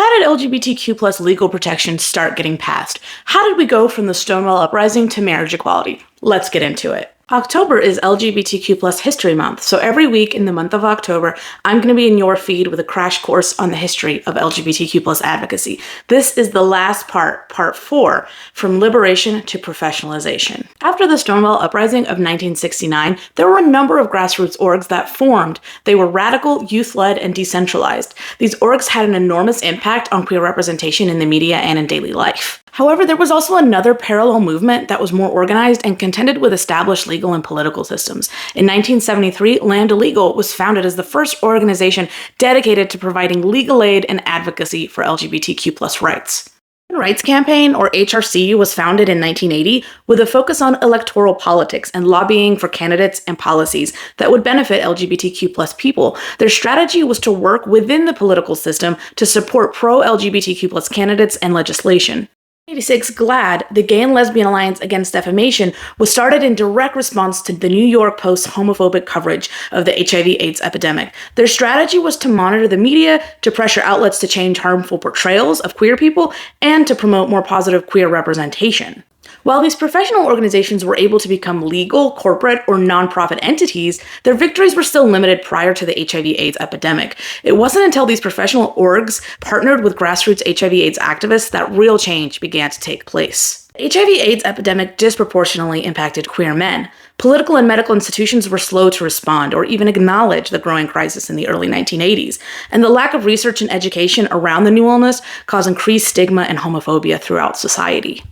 How did LGBTQ plus legal protections start getting passed? How did we go from the Stonewall Uprising to marriage equality? Let's get into it. October is LGBTQ plus History Month, so every week in the month of October, I'm going to be in your feed with a crash course on the history of LGBTQ plus advocacy. This is the last part 4, from liberation to professionalization. After the Stonewall Uprising of 1969, there were a number of grassroots orgs that formed. They were radical, youth-led, and decentralized. These orgs had an enormous impact on queer representation in the media and in daily life. However, there was also another parallel movement that was more organized and contended with established legal and political systems. In 1973, Lambda Legal was founded as the first organization dedicated to providing legal aid and advocacy for LGBTQ plus rights. The Rights Campaign, or HRC, was founded in 1980 with a focus on electoral politics and lobbying for candidates and policies that would benefit LGBTQ plus people. Their strategy was to work within the political system to support pro-LGBTQ plus candidates and legislation. 1986, GLAAD, the Gay and Lesbian Alliance Against Defamation, was started in direct response to the New York Post's homophobic coverage of the HIV/AIDS epidemic. Their strategy was to monitor the media, to pressure outlets to change harmful portrayals of queer people, and to promote more positive queer representation. While these professional organizations were able to become legal, corporate, or nonprofit entities, their victories were still limited prior to the HIV/AIDS epidemic. It wasn't until these professional orgs partnered with grassroots HIV/AIDS activists that real change began to take place. The HIV/AIDS epidemic disproportionately impacted queer men. Political and medical institutions were slow to respond or even acknowledge the growing crisis in the early 1980s, and the lack of research and education around the new illness caused increased stigma and homophobia throughout society.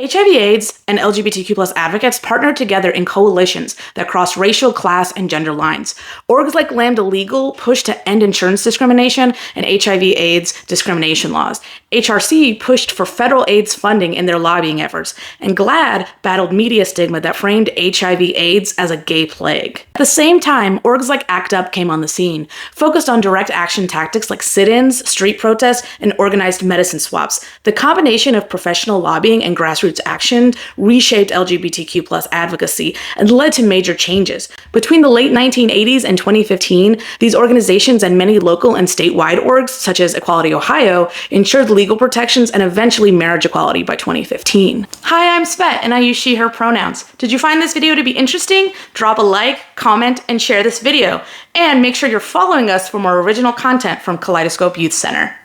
HIV/AIDS and LGBTQ plus advocates partnered together in coalitions that crossed racial, class, and gender lines. Orgs like Lambda Legal pushed to end insurance discrimination and HIV/AIDS discrimination laws. HRC pushed for federal AIDS funding in their lobbying efforts, and GLAAD battled media stigma that framed HIV/AIDS as a gay plague. At the same time, orgs like ACT UP came on the scene, focused on direct action tactics like sit-ins, street protests, and organized medicine swaps. The combination of professional lobbying and grassroots action reshaped LGBTQ plus advocacy and led to major changes. Between the late 1980s and 2015, these organizations and many local and statewide orgs, such as Equality Ohio, ensured legal protections and eventually marriage equality by 2015. Hi, I'm Svet, and I use she, her pronouns. Did you find this video to be interesting? Drop a like, comment, and share this video. And make sure you're following us for more original content from Kaleidoscope Youth Center.